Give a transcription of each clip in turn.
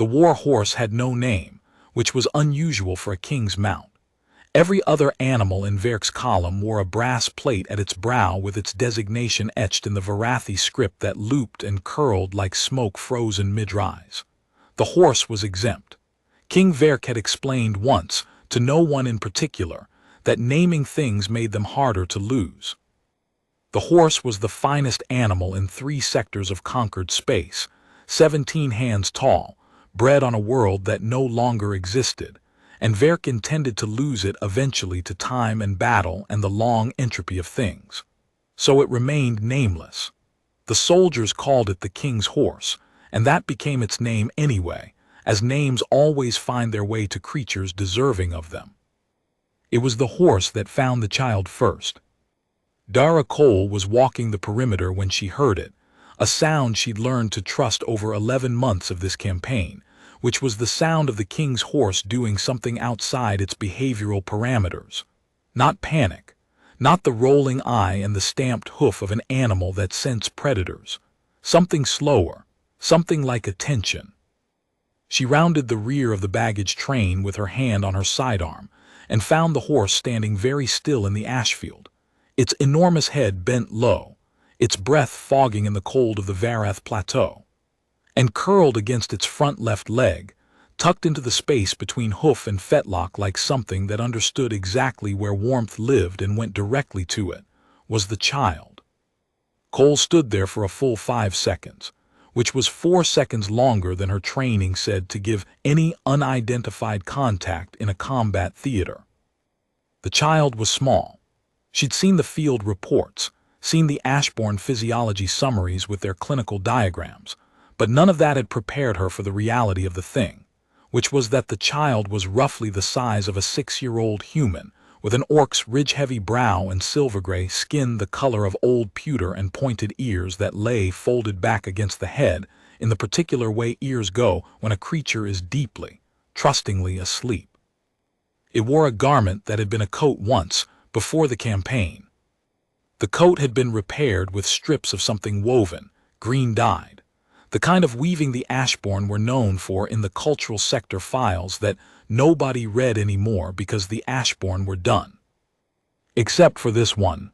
The war horse had no name, which was unusual for a king's mount. Every other animal in Verk's column wore a brass plate at its brow with its designation etched in the Varathi script that looped and curled like smoke frozen mid-rise. The horse was exempt. King Verk had explained once, to no one in particular, that naming things made them harder to lose. The horse was the finest animal in 3 sectors of conquered space, 17 hands tall, bred on a world that no longer existed, and Verk intended to lose it eventually to time and battle and the long entropy of things. So it remained nameless. The soldiers called it the king's horse, and that became its name anyway, as names always find their way to creatures deserving of them. It was the horse that found the child first. Dara Cole was walking the perimeter when she heard it, a sound she'd learned to trust over 11 months of this campaign, which was the sound of the king's horse doing something outside its behavioral parameters. Not panic, not the rolling eye and the stamped hoof of an animal that scents predators. Something slower, something like attention. She rounded the rear of the baggage train with her hand on her sidearm and found the horse standing very still in the ashfield, its enormous head bent low, its breath fogging in the cold of the Varath plateau. And curled against its front left leg, tucked into the space between hoof and fetlock like something that understood exactly where warmth lived and went directly to it, was the child. Cole stood there for a full 5 seconds, which was 4 seconds longer than her training said to give any unidentified contact in a combat theater. The child was small. She'd seen the field reports, seen the Ashborn physiology summaries with their clinical diagrams, but none of that had prepared her for the reality of the thing, which was that the child was roughly the size of a 6-year-old human, with an orc's ridge-heavy brow and silver-gray skin the color of old pewter and pointed ears that lay folded back against the head in the particular way ears go when a creature is deeply, trustingly asleep. It wore a garment that had been a coat once, before the campaign. The coat had been repaired with strips of something woven, green-dyed, the kind of weaving the Ashborn were known for in the cultural sector files that nobody read anymore because the Ashborn were done. Except for this one.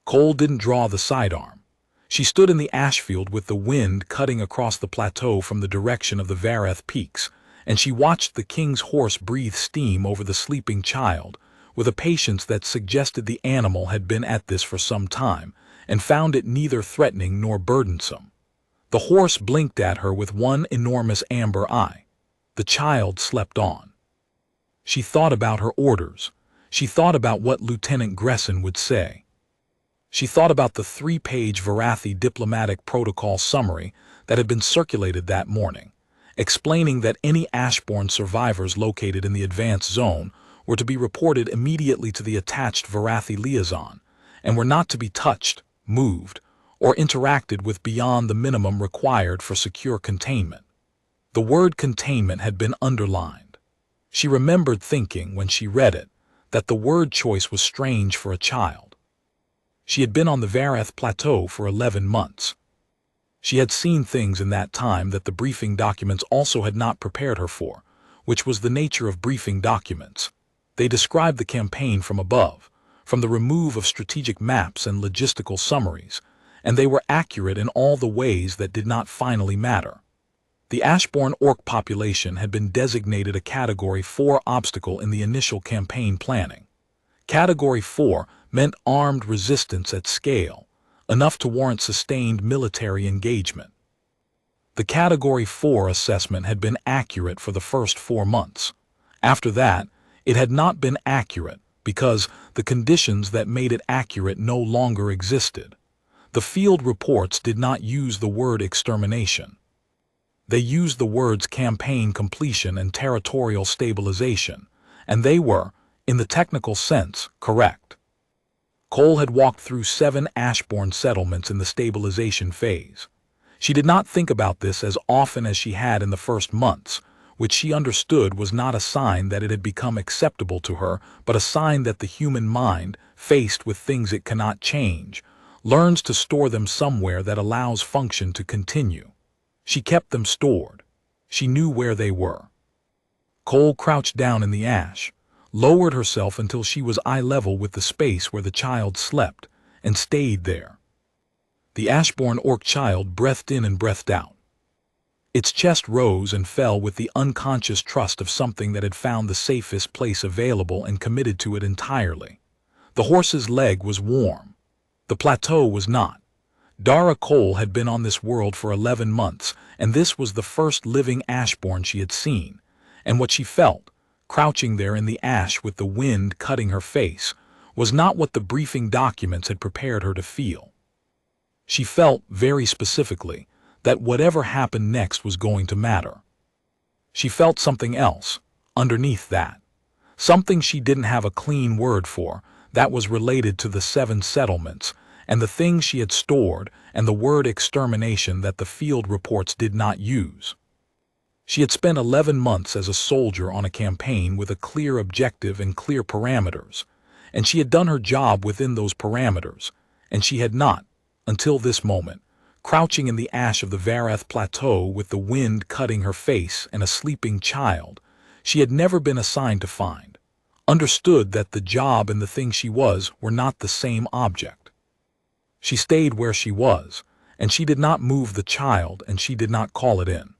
Cole didn't draw the sidearm. She stood in the ashfield with the wind cutting across the plateau from the direction of the Varath peaks, and she watched the king's horse breathe steam over the sleeping child, with a patience that suggested the animal had been at this for some time, and found it neither threatening nor burdensome. The horse blinked at her with one enormous amber eye. The child slept on. She thought about her orders. She thought about what Lieutenant Gresson would say. She thought about the 3-page Varathi diplomatic protocol summary that had been circulated that morning, explaining that any Ashborn survivors located in the advance zone were to be reported immediately to the attached Varathi liaison, and were not to be touched, moved, or interacted with beyond the minimum required for secure containment. The word containment had been underlined. She remembered thinking, when she read it, that the word choice was strange for a child. She had been on the Varath plateau for 11 months. She had seen things in that time that the briefing documents also had not prepared her for, which was the nature of briefing documents. They described the campaign from above, from the remove of strategic maps and logistical summaries, and they were accurate in all the ways that did not finally matter. The Ashborn Orc population had been designated a Category 4 obstacle in the initial campaign planning. Category 4 meant armed resistance at scale, enough to warrant sustained military engagement. The Category 4 assessment had been accurate for the first 4 months. After that, it had not been accurate because the conditions that made it accurate no longer existed. The field reports did not use the word extermination. They used the words campaign completion and territorial stabilization, and they were, in the technical sense, correct. Cole had walked through 7 Ashborn settlements in the stabilization phase. She did not think about this as often as she had in the first months, which she understood was not a sign that it had become acceptable to her, but a sign that the human mind, faced with things it cannot change, learns to store them somewhere that allows function to continue. She kept them stored. She knew where they were. Cole crouched down in the ash, lowered herself until she was eye level with the space where the child slept, and stayed there. The Ashborn Orc child breathed in and breathed out. Its chest rose and fell with the unconscious trust of something that had found the safest place available and committed to it entirely. The horse's leg was warm. The plateau was not. Dara Cole had been on this world for 11 months, and this was the first living Ashborn she had seen. And what she felt, crouching there in the ash with the wind cutting her face, was not what the briefing documents had prepared her to feel. She felt, very specifically, that whatever happened next was going to matter. She felt something else, underneath that. Something she didn't have a clean word for, that was related to the 7 settlements, and the things she had stored, and the word extermination that the field reports did not use. She had spent 11 months as a soldier on a campaign with a clear objective and clear parameters, and she had done her job within those parameters, and she had not, until this moment, crouching in the ash of the Vareth Plateau with the wind cutting her face and a sleeping child, she had never been assigned to find, understood that the job and the thing she was were not the same object. She stayed where she was, and she did not move the child, and she did not call it in.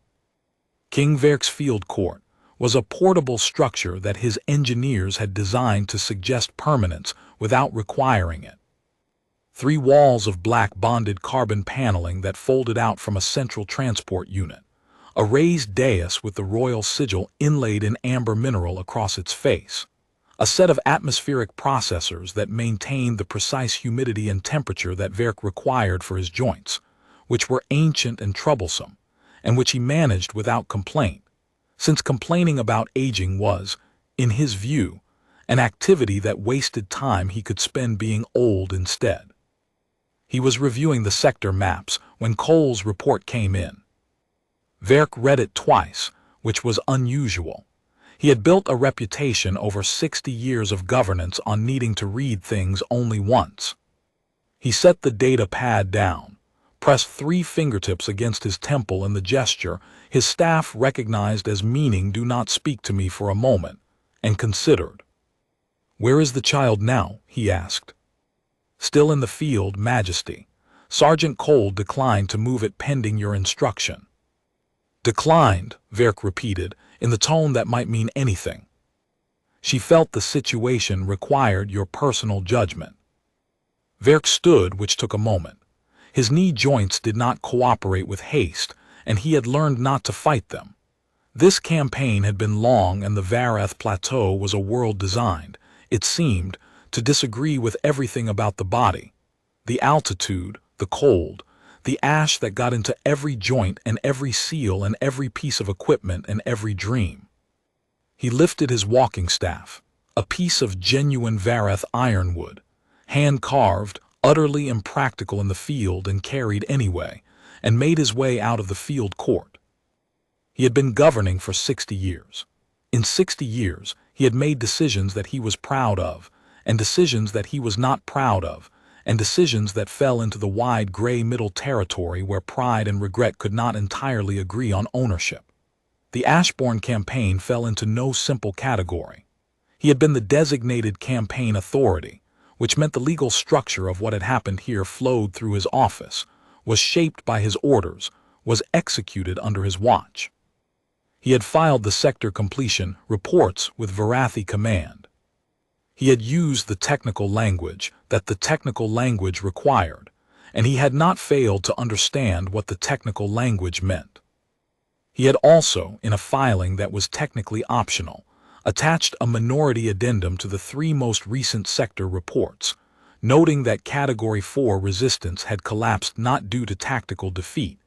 King Verk's field court was a portable structure that his engineers had designed to suggest permanence without requiring it. 3 walls of black bonded carbon paneling that folded out from a central transport unit, a raised dais with the royal sigil inlaid in amber mineral across its face, a set of atmospheric processors that maintained the precise humidity and temperature that Verk required for his joints, which were ancient and troublesome, and which he managed without complaint, since complaining about aging was, in his view, an activity that wasted time he could spend being old instead. He was reviewing the sector maps when Cole's report came in. Verk read it twice, which was unusual. He had built a reputation over 60 years of governance on needing to read things only once. He set the data pad down, pressed 3 fingertips against his temple in the gesture his staff recognized as meaning "do not speak to me for a moment," and considered. "Where is the child now?" he asked. "Still in the field, Majesty. Sergeant Cole declined to move it pending your instruction." "Declined," Verk repeated, in the tone that might mean anything. She felt the situation required your personal judgment. Verk stood, which took a moment. His knee joints did not cooperate with haste, and he had learned not to fight them. This campaign had been long, and the Vareth Plateau was a world designed, it seemed, to disagree with everything about the body. The altitude, the cold, the ash that got into every joint and every seal and every piece of equipment and every dream. He lifted his walking staff, a piece of genuine Vareth ironwood, hand-carved, utterly impractical in the field and carried anyway, and made his way out of the field court. He had been governing for 60 years. In 60 years, he had made decisions that he was proud of, and decisions that he was not proud of, and decisions that fell into the wide gray middle territory where pride and regret could not entirely agree on ownership. The Ashborn campaign fell into no simple category. He had been the designated campaign authority, which meant the legal structure of what had happened here flowed through his office, was shaped by his orders, was executed under his watch. He had filed the sector completion reports with Varathi Command. He had used the technical language that the technical language required, and he had not failed to understand what the technical language meant. He had also, in a filing that was technically optional, attached a minority addendum to the 3 most recent sector reports, noting that Category 4 resistance had collapsed not due to tactical defeat,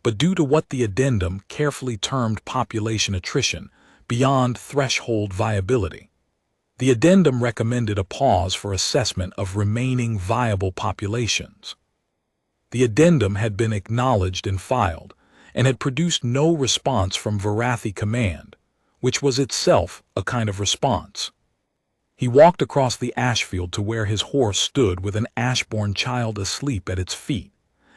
but due to what the addendum carefully termed population attrition beyond threshold viability. The addendum recommended a pause for assessment of remaining viable populations. The addendum had been acknowledged and filed, and had produced no response from Varathi Command, which was itself a kind of response. He walked across the ashfield to where his horse stood with an Ashborn child asleep at its feet,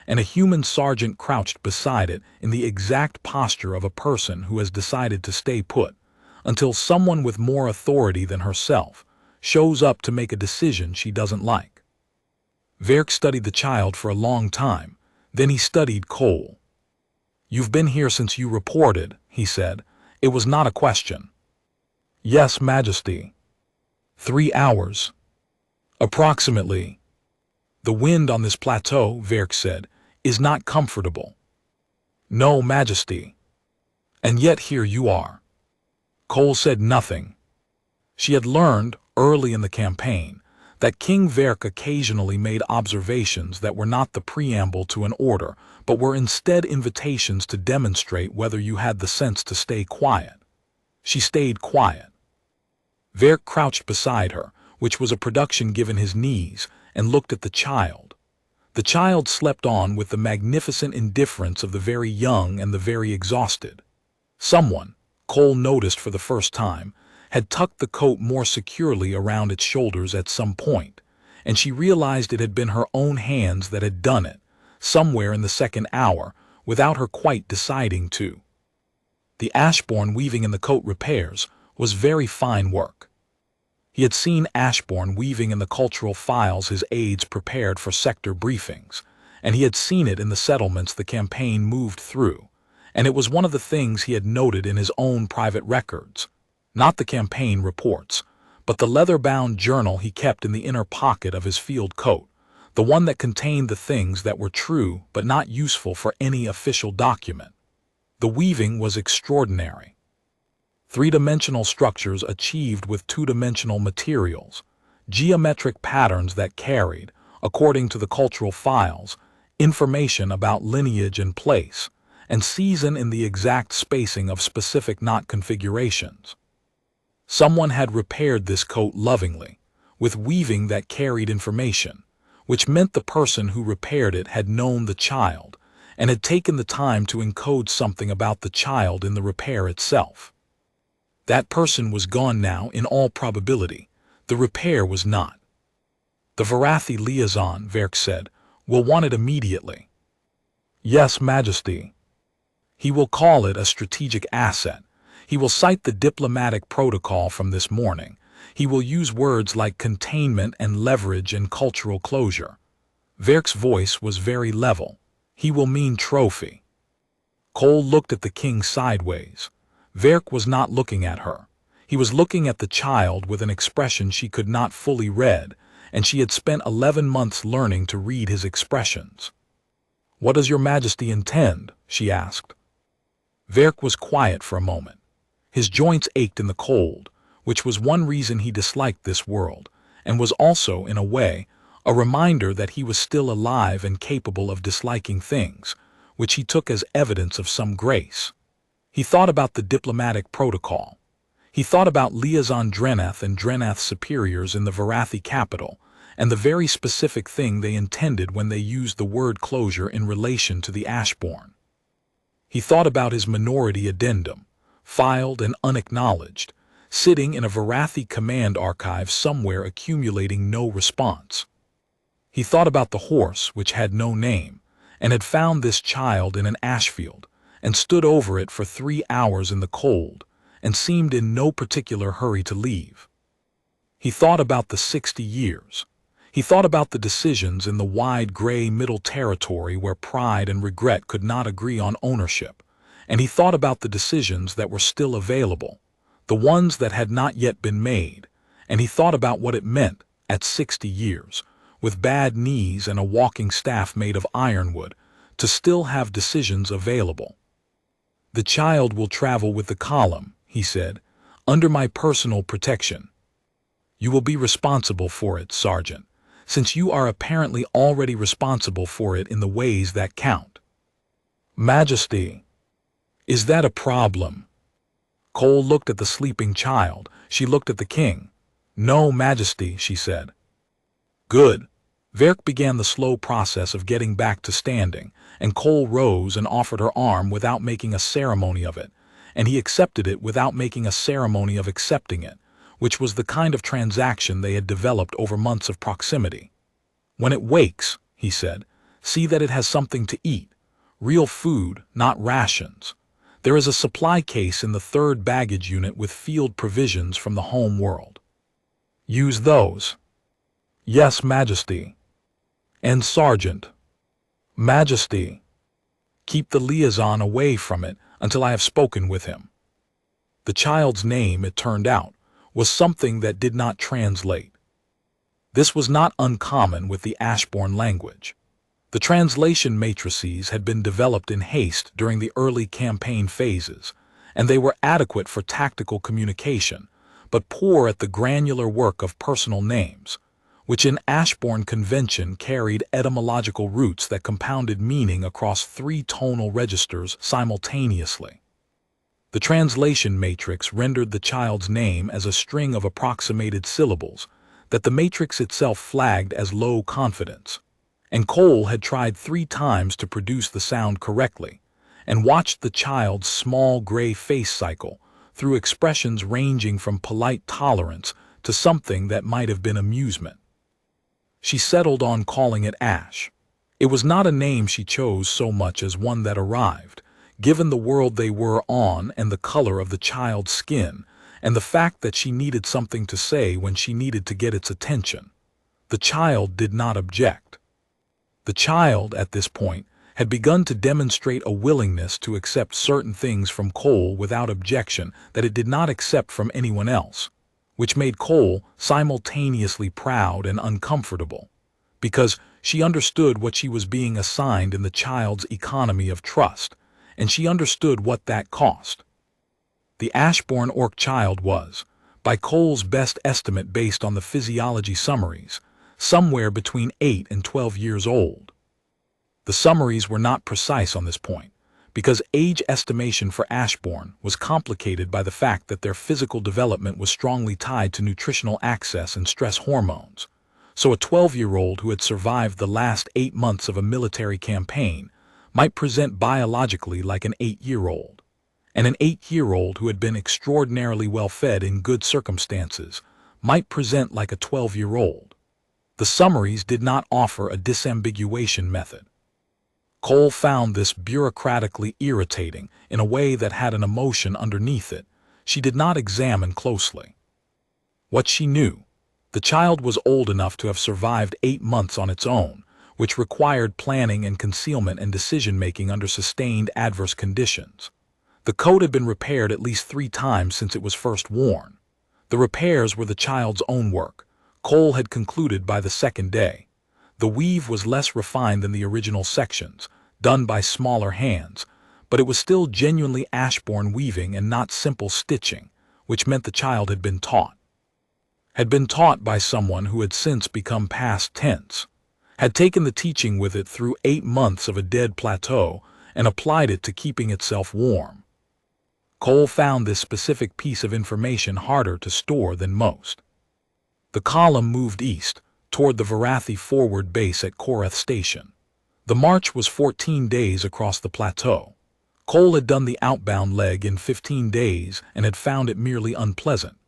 and a human sergeant crouched beside it in the exact posture of a person who has decided to stay put, until someone with more authority than herself shows up to make a decision she doesn't like. Verk studied the child for a long time, then he studied Cole. "You've been here since you reported," he said. "It was not a question." "Yes, Majesty." 3 hours. Approximately. "The wind on this plateau," Verk said, "is not comfortable." "No, Majesty." "And yet here you are." Cole said nothing. She had learned, early in the campaign, that King Verk occasionally made observations that were not the preamble to an order, but were instead invitations to demonstrate whether you had the sense to stay quiet. She stayed quiet. Verk crouched beside her, which was a production given his knees, and looked at the child. The child slept on with the magnificent indifference of the very young and the very exhausted. Someone, Cole noticed for the first time, had tucked the coat more securely around its shoulders at some point, and she realized it had been her own hands that had done it, somewhere in the second hour, without her quite deciding to. The Ashborn weaving in the coat repairs was very fine work. He had seen Ashborn weaving in the cultural files his aides prepared for sector briefings, and he had seen it in the settlements the campaign moved through, and it was one of the things he had noted in his own private records. Not the campaign reports, but the leather-bound journal he kept in the inner pocket of his field coat, the one that contained the things that were true but not useful for any official document. The weaving was extraordinary. 3-dimensional structures achieved with 2-dimensional materials, geometric patterns that carried, according to the cultural files, information about lineage and place, and season in the exact spacing of specific knot configurations. Someone had repaired this coat lovingly, with weaving that carried information, which meant the person who repaired it had known the child, and had taken the time to encode something about the child in the repair itself. That person was gone now in all probability. The repair was not. "The Varathi liaison," Verk said, "will want it immediately." "Yes, Majesty." "He will call it a strategic asset. He will cite the diplomatic protocol from this morning. He will use words like containment and leverage and cultural closure." Verk's voice was very level. "He will mean trophy." Cole looked at the king sideways. Verk was not looking at her. He was looking at the child with an expression she could not fully read, and she had spent 11 months learning to read his expressions. "What does your Majesty intend?" she asked. Verk was quiet for a moment. His joints ached in the cold, which was one reason he disliked this world, and was also, in a way, a reminder that he was still alive and capable of disliking things, which he took as evidence of some grace. He thought about the diplomatic protocol. He thought about Liaison Drenath and Drenath's superiors in the Varathi capital, and the very specific thing they intended when they used the word closure in relation to the Ashborn. He thought about his minority addendum, filed and unacknowledged, sitting in a Varathi command archive somewhere accumulating no response. He thought about the horse which had no name, and had found this child in an ashfield, and stood over it for 3 hours in the cold, and seemed in no particular hurry to leave. He thought about the 60 years. He thought about the decisions in the wide gray middle territory where pride and regret could not agree on ownership, and he thought about the decisions that were still available, the ones that had not yet been made, and he thought about what it meant, at 60 years, with bad knees and a walking staff made of ironwood, to still have decisions available. "The child will travel with the column," he said, "under my personal protection. You will be responsible for it, Sergeant, since you are apparently already responsible for it in the ways that count." "Majesty." "Is that a problem?" Cole looked at the sleeping child. She looked at the king. "No, Majesty," she said. "Good." Verk began the slow process of getting back to standing, and Cole rose and offered her arm without making a ceremony of it, and he accepted it without making a ceremony of accepting it, which was the kind of transaction they had developed over months of proximity. "When it wakes," he said, See that it has something to eat. Real food, not rations. There is a supply case in the third baggage unit with field provisions from the home world. Use those. Yes, Majesty. And Sergeant. Majesty. Keep the liaison away from it until I have spoken with him. The child's name, it turned out, was something that did not translate. This was not uncommon with the Ashborn language. The translation matrices had been developed in haste during the early campaign phases, and they were adequate for tactical communication, but poor at the granular work of personal names, which in Ashborn convention carried etymological roots that compounded meaning across three tonal registers simultaneously. The translation matrix rendered the child's name as a string of approximated syllables that the matrix itself flagged as low confidence, and Cole had tried 3 times to produce the sound correctly, and watched the child's small gray face cycle through expressions ranging from polite tolerance to something that might have been amusement. She settled on calling it Ash. It was not a name she chose so much as one that arrived, given the world they were on and the color of the child's skin, and the fact that she needed something to say when she needed to get its attention. The child did not object. The child, at this point, had begun to demonstrate a willingness to accept certain things from Cole without objection that it did not accept from anyone else, which made Cole simultaneously proud and uncomfortable, because she understood what she was being assigned in the child's economy of trust, and she understood what that cost. The Ashborn Orc child was, by Cole's best estimate based on the physiology summaries, somewhere between 8 and 12 years old. The summaries were not precise on this point, because age estimation for Ashborn was complicated by the fact that their physical development was strongly tied to nutritional access and stress hormones. So a 12-year-old who had survived the last 8 months of a military campaign might present biologically like an 8-year-old, and an 8-year-old who had been extraordinarily well fed in good circumstances might present like a 12-year-old. The summaries did not offer a disambiguation method. Cole found this bureaucratically irritating in a way that had an emotion underneath it she did not examine closely. What she knew, the child was old enough to have survived 8 months on its own, which required planning and concealment and decision-making under sustained adverse conditions. The coat had been repaired at least 3 times since it was first worn. The repairs were the child's own work. Cole had concluded by the 2nd day. The weave was less refined than the original sections, done by smaller hands, but it was still genuinely Ashborn weaving and not simple stitching, which meant the child had been taught. Had been taught by someone who had since become past tense, had taken the teaching with it through 8 months of a dead plateau and applied it to keeping itself warm. Cole found this specific piece of information harder to store than most. The column moved east, toward the Varathi forward base at Korath Station. The march was 14 days across the plateau. Cole had done the outbound leg in 15 days and had found it merely unpleasant.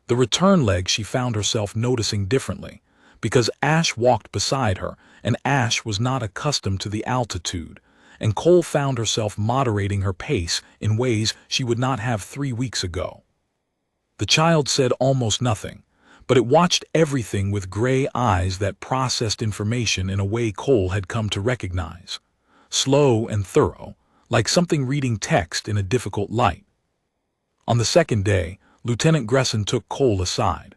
The return leg she found herself noticing differently, because Ash walked beside her, and Ash was not accustomed to the altitude, and Cole found herself moderating her pace in ways she would not have 3 weeks ago. The child said almost nothing, but it watched everything with gray eyes that processed information in a way Cole had come to recognize. Slow and thorough, like something reading text in a difficult light. On the 2nd day, Lieutenant Gresson took Cole aside.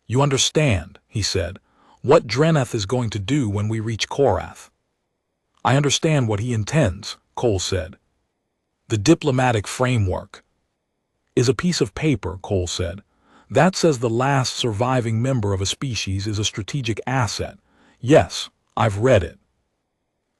"You understand," he said, "what Dreneth is going to do when we reach Korath." "I understand what he intends," Cole said. "The diplomatic framework is a piece of paper," Cole said. "That says the last surviving member of a species is a strategic asset. Yes, I've read it."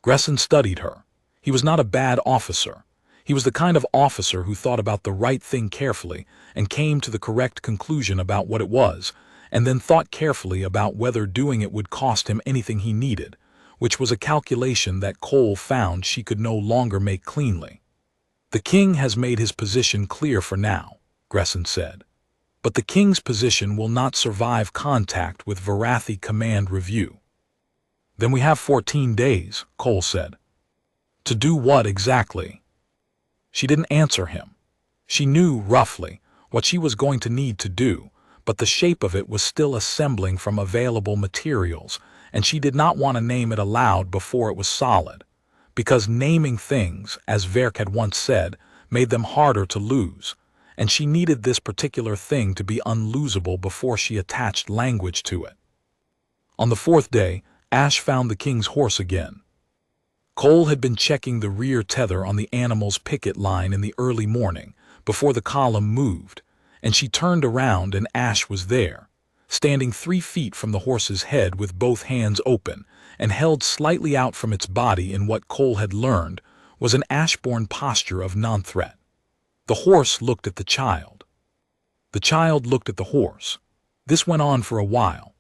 Gresson studied her. He was not a bad officer. He was the kind of officer who thought about the right thing carefully and came to the correct conclusion about what it was, and then thought carefully about whether doing it would cost him anything he needed, which was a calculation that Cole found she could no longer make cleanly. "The king has made his position clear for now," Gresson said. "But the king's position will not survive contact with Varathi Command Review." Then we have 14 days, Cole said. To do what exactly? She didn't answer him. She knew, roughly, what she was going to need to do, but the shape of it was still assembling from available materials, and she did not want to name it aloud before it was solid, because naming things, as Verk had once said, made them harder to lose, and she needed this particular thing to be unlosable before she attached language to it. On the fourth day, Ash found the king's horse again. Cole had been checking the rear tether on the animal's picket line in the early morning, before the column moved, and she turned around and Ash was there, standing 3 feet from the horse's head with both hands open, and held slightly out from its body in what Cole had learned was an Ashborn posture of non-threat. The horse looked at the child. The child looked at the horse. This went on for a while.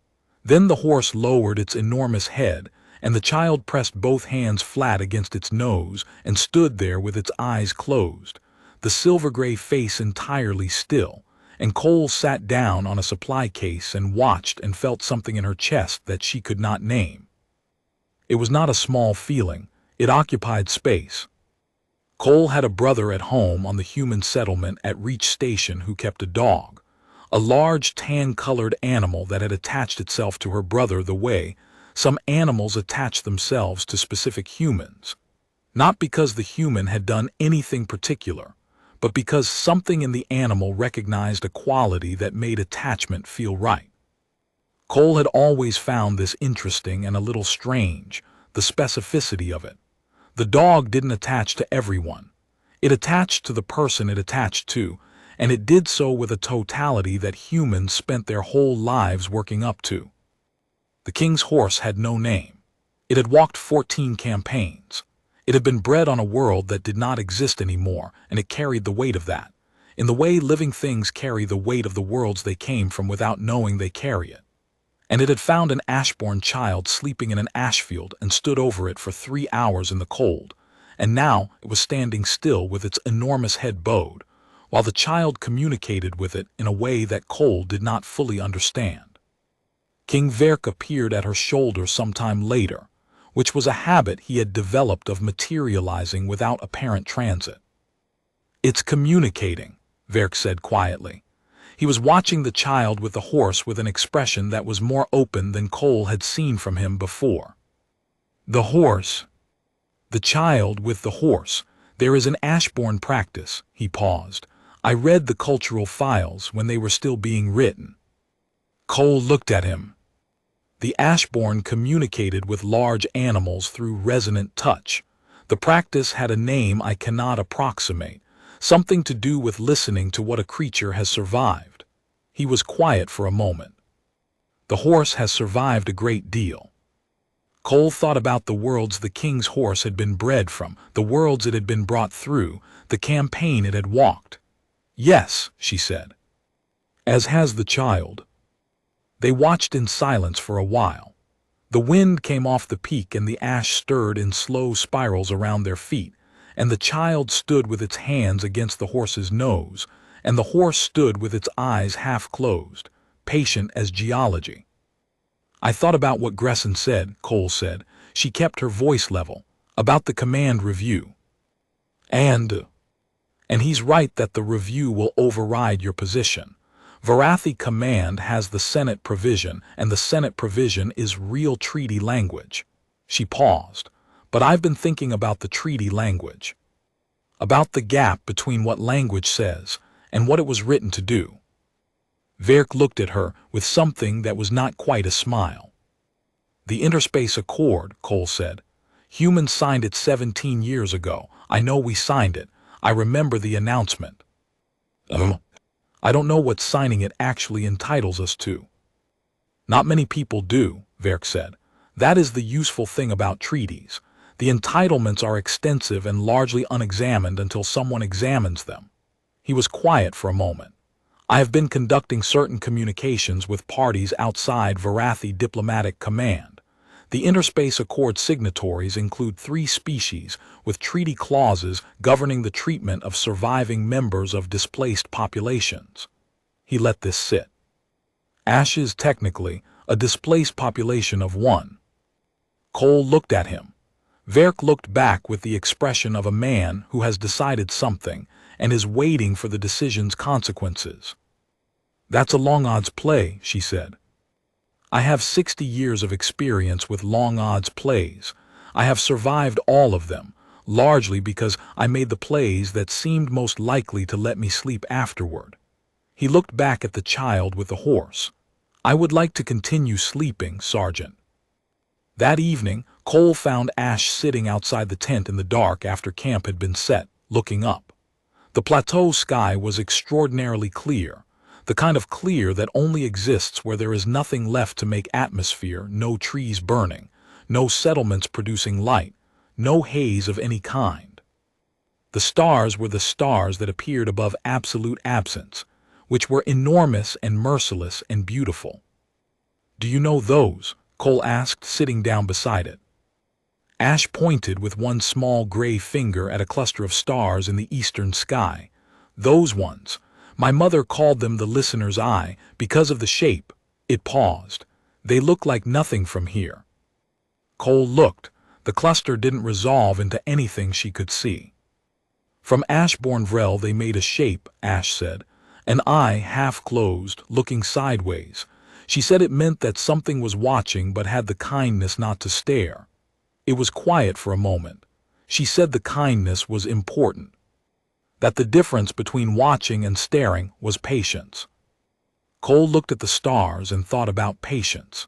Then the horse lowered its enormous head, and the child pressed both hands flat against its nose and stood there with its eyes closed, the silver-gray face entirely still, and Cole sat down on a supply case and watched and felt something in her chest that she could not name. It was not a small feeling. It occupied space. Cole had a brother at home on the human settlement at Reach Station who kept a dog, a large tan-colored animal that had attached itself to her brother the way some animals attach themselves to specific humans, not because the human had done anything particular, but because something in the animal recognized a quality that made attachment feel right. Cole had always found this interesting and a little strange, the specificity of it. The dog didn't attach to everyone. It attached to the person it attached to, and it did so with a totality that humans spent their whole lives working up to. The king's horse had no name. It had walked 14 campaigns. It had been bred on a world that did not exist anymore, and it carried the weight of that, in the way living things carry the weight of the worlds they came from without knowing they carry it. And it had found an Ashborn child sleeping in an ash field and stood over it for 3 hours in the cold, and now it was standing still with its enormous head bowed, while the child communicated with it in a way that Cole did not fully understand. King Verk appeared at her shoulder sometime later, which was a habit he had developed of materializing without apparent transit. "It's communicating," Verk said quietly. He was watching the child with the horse with an expression that was more open than Cole had seen from him before. "The horse. The child with the horse. There is an Ashborn practice," he paused. "I read the cultural files when they were still being written." Cole looked at him. The Ashborn communicated with large animals through resonant touch. The practice had a name I cannot approximate, something to do with listening to what a creature has survived. He was quiet for a moment. "The horse has survived a great deal." Cole thought about the worlds the king's horse had been bred from, the worlds it had been brought through, the campaign it had walked. "Yes," she said. "As has the child." They watched in silence for a while. The wind came off the peak and the ash stirred in slow spirals around their feet, and the child stood with its hands against the horse's nose, and the horse stood with its eyes half closed, patient as geology. "I thought about what Gresson said," Cole said. She kept her voice level. "About the command review. And he's right that the review will override your position. Varathi command has the Senate provision, and the Senate provision is real treaty language." She paused. "But I've been thinking about the treaty language. About the gap between what language says and what it was written to do." Verk looked at her with something that was not quite a smile. "The Interspace Accord," Cole said. "Humans signed it 17 years ago. I know we signed it. I remember the announcement." "I don't know what signing it actually entitles us to." "Not many people do," Verk said. "That is the useful thing about treaties. The entitlements are extensive and largely unexamined until someone examines them." He was quiet for a moment. "I have been conducting certain communications with parties outside Varathi Diplomatic Command. The Interspace Accord signatories include 3 species with treaty clauses governing the treatment of surviving members of displaced populations." He let this sit. "Ash is technically a displaced population of 1. Cole looked at him. Verk looked back with the expression of a man who has decided something and is waiting for the decision's consequences. "That's a long odds play," she said. "I have 60 years of experience with long odds plays. I have survived all of them, largely because I made the plays that seemed most likely to let me sleep afterward." He looked back at the child with the horse. "I would like to continue sleeping, Sergeant." That evening, Cole found Ash sitting outside the tent in the dark after camp had been set, looking up. The plateau sky was extraordinarily clear, the kind of clear that only exists where there is nothing left to make atmosphere, no trees burning, no settlements producing light, no haze of any kind. The stars were the stars that appeared above absolute absence, which were enormous and merciless and beautiful. "Do you know those?" Cole asked, sitting down beside it. Ash pointed with one small gray finger at a cluster of stars in the eastern sky. "Those ones. My mother called them the listener's eye because of the shape." It paused. "They look like nothing from here." Cole looked. The cluster didn't resolve into anything she could see. "From Ashborn Vrel they made a shape," Ash said. "An eye half closed, looking sideways. She said it meant that something was watching but had the kindness not to stare. It was quiet for a moment. She said the kindness was important. That the difference between watching and staring was patience." Cole looked at the stars and thought about patience.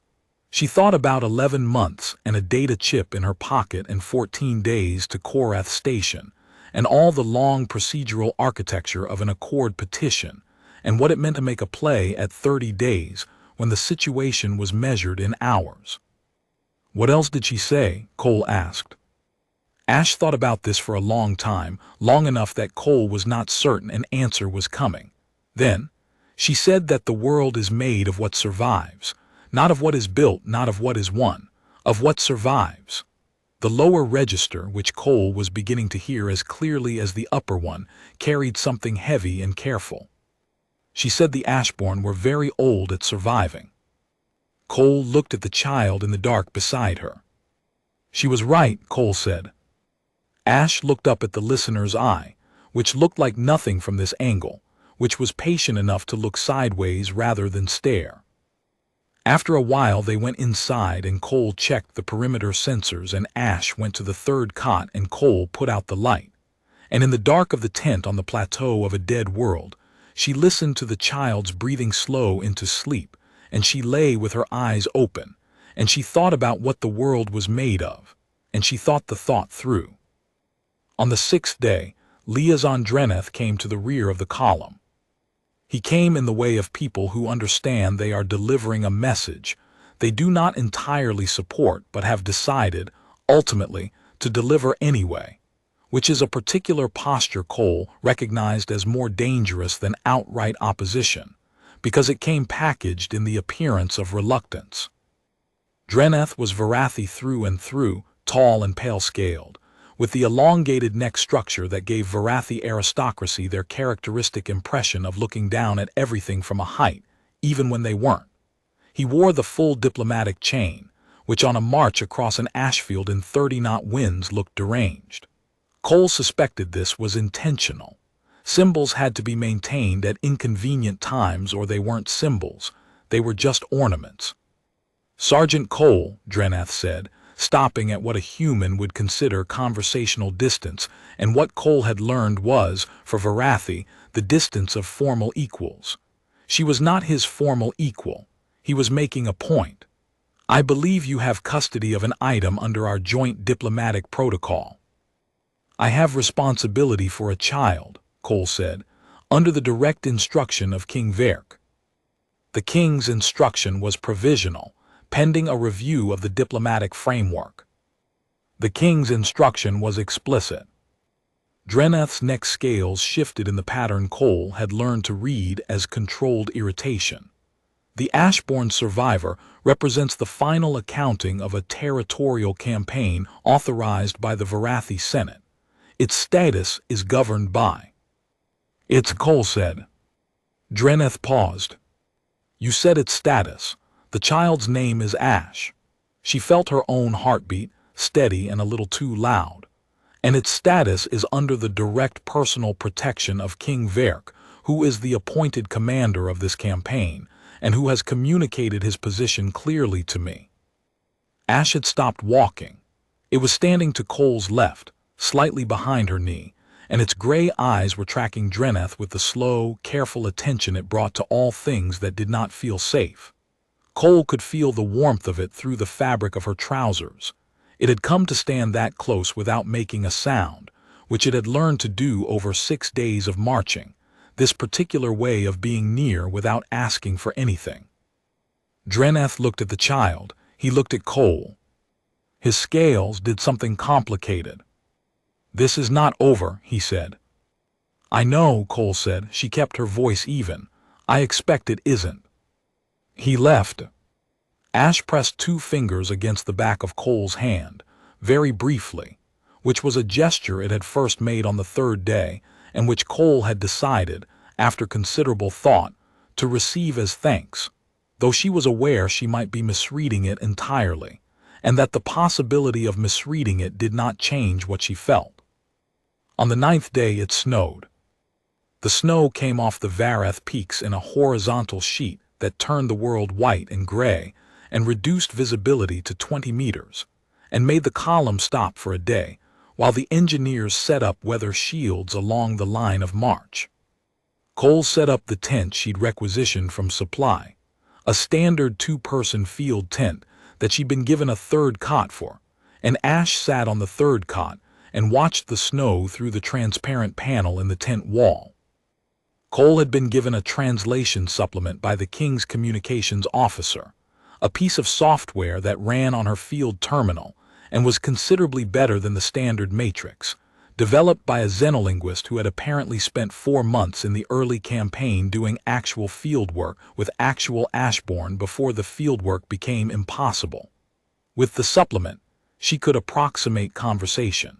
She thought about 11 months and a data chip in her pocket and 14 days to Korath Station, and all the long procedural architecture of an Accord petition, and what it meant to make a play at 30 days when the situation was measured in hours. "What else did she say?" Cole asked. Ash thought about this for a long time, long enough that Cole was not certain an answer was coming. Then, "She said that the world is made of what survives, not of what is built, not of what is won, of what survives." The lower register, which Cole was beginning to hear as clearly as the upper one, carried something heavy and careful. "She said the Ashborn were very old at surviving." Cole looked at the child in the dark beside her. "She was right," Cole said. Ash looked up at the listener's eye, which looked like nothing from this angle, which was patient enough to look sideways rather than stare. After a while they went inside and Cole checked the perimeter sensors and Ash went to the third cot and Cole put out the light. And in the dark of the tent on the plateau of a dead world, she listened to the child's breathing slow into sleep, and she lay with her eyes open, and she thought about what the world was made of, and she thought the thought through. On the 6th day, Liaison Dreneth came to the rear of the column. He came in the way of people who understand they are delivering a message they do not entirely support but have decided, ultimately, to deliver anyway, which is a particular posture Cole recognized as more dangerous than outright opposition, because it came packaged in the appearance of reluctance. Dreneth was Varathi through and through, tall and pale-scaled, with the elongated neck structure that gave Varathi aristocracy their characteristic impression of looking down at everything from a height, even when they weren't. He wore the full diplomatic chain, which on a march across an ashfield in 30-knot winds looked deranged. Cole suspected this was intentional. Symbols had to be maintained at inconvenient times or they weren't symbols, they were just ornaments. "Sergeant Cole," Dreneth said, stopping at what a human would consider conversational distance, and what Cole had learned was, for Varathi, the distance of formal equals. She was not his formal equal. He was making a point. "I believe you have custody of an item under our joint diplomatic protocol." "I have responsibility for a child," Cole said, "under the direct instruction of King Verk." The king's instruction was provisional, pending a review of the diplomatic framework. The king's instruction was explicit. Dreneth's neck scales shifted in the pattern Cole had learned to read as controlled irritation. The Ashborn survivor represents the final accounting of a territorial campaign authorized by the Varathi Senate. Its status is governed by. "It's," Cole said. Dreneth paused. "You said its status. The child's name is Ash." She felt her own heartbeat, steady and a little too loud. And its status is under the direct personal protection of King Verk, who is the appointed commander of this campaign, and who has communicated his position clearly to me. Ash had stopped walking. It was standing to Cole's left, slightly behind her knee, and its gray eyes were tracking Dreneth with the slow, careful attention it brought to all things that did not feel safe. Cole could feel the warmth of it through the fabric of her trousers. It had come to stand that close without making a sound, which it had learned to do over 6 days of marching, this particular way of being near without asking for anything. Dreneth looked at the child. He looked at Cole. His scales did something complicated. "This is not over," he said. "I know," Cole said. She kept her voice even. "I expect it isn't." He left. Ash pressed 2 fingers against the back of Cole's hand, very briefly, which was a gesture it had first made on the 3rd day, and which Cole had decided, after considerable thought, to receive as thanks, though she was aware she might be misreading it entirely, and that the possibility of misreading it did not change what she felt. On the 9th day it snowed. The snow came off the Vareth peaks in a horizontal sheet that turned the world white and gray and reduced visibility to 20 meters, and made the column stop for a day, while the engineers set up weather shields along the line of march. Cole set up the tent she'd requisitioned from Supply, a standard 2-person field tent that she'd been given a 3rd cot for, and Ash sat on the 3rd cot and watched the snow through the transparent panel in the tent wall. Cole had been given a translation supplement by the King's communications officer, a piece of software that ran on her field terminal and was considerably better than the standard matrix, developed by a xenolinguist who had apparently spent 4 months in the early campaign doing actual fieldwork with actual Ashborn before the fieldwork became impossible. With the supplement, she could approximate conversation.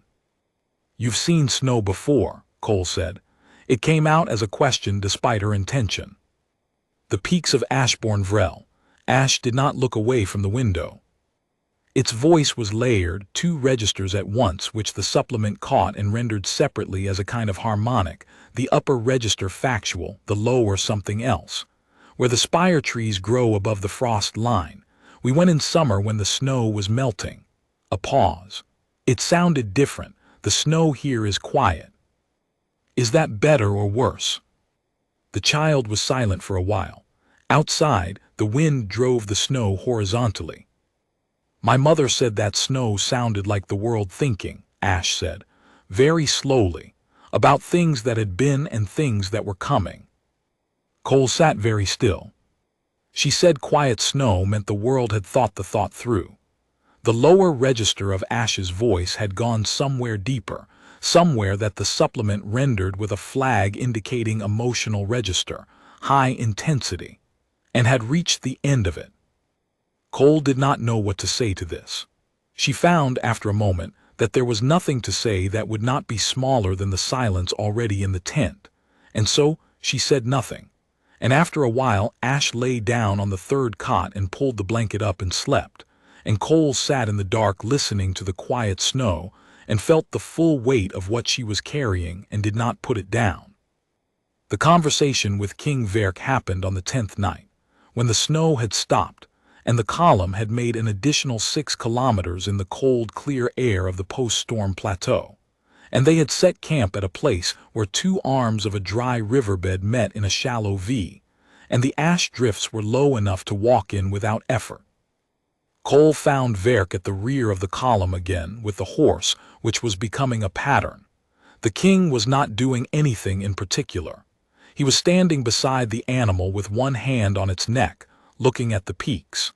"You've seen snow before," Cole said. It came out as a question despite her intention. "The peaks of Ashborn Vrel." Ash did not look away from the window. Its voice was layered, 2 registers at once, which the supplement caught and rendered separately as a kind of harmonic, the upper register factual, the lower something else. "Where the spire trees grow above the frost line. We went in summer when the snow was melting." A pause. It sounded different. "The snow here is quiet." "Is that better or worse?" The child was silent for a while. Outside, the wind drove the snow horizontally. "My mother said that snow sounded like the world thinking," Ash said, very slowly, about things that had been and things that were coming. Cole sat very still. She said quiet snow meant the world had thought the thought through. The lower register of Ash's voice had gone somewhere deeper, somewhere that the supplement rendered with a flag indicating emotional register, high intensity, and had reached the end of it. Cole did not know what to say to this. She found, after a moment, that there was nothing to say that would not be smaller than the silence already in the tent, and so she said nothing. And after a while Ash lay down on the 3rd cot and pulled the blanket up and slept, and Cole sat in the dark listening to the quiet snow and felt the full weight of what she was carrying and did not put it down. The conversation with King Verk happened on the 10th night, when the snow had stopped, and the column had made an additional 6 kilometers in the cold, clear air of the post-storm plateau, and they had set camp at a place where 2 arms of a dry riverbed met in a shallow V, and the ash drifts were low enough to walk in without effort. Cole found Verk at the rear of the column again with the horse, which was becoming a pattern. The king was not doing anything in particular. He was standing beside the animal with one hand on its neck, looking at the peaks.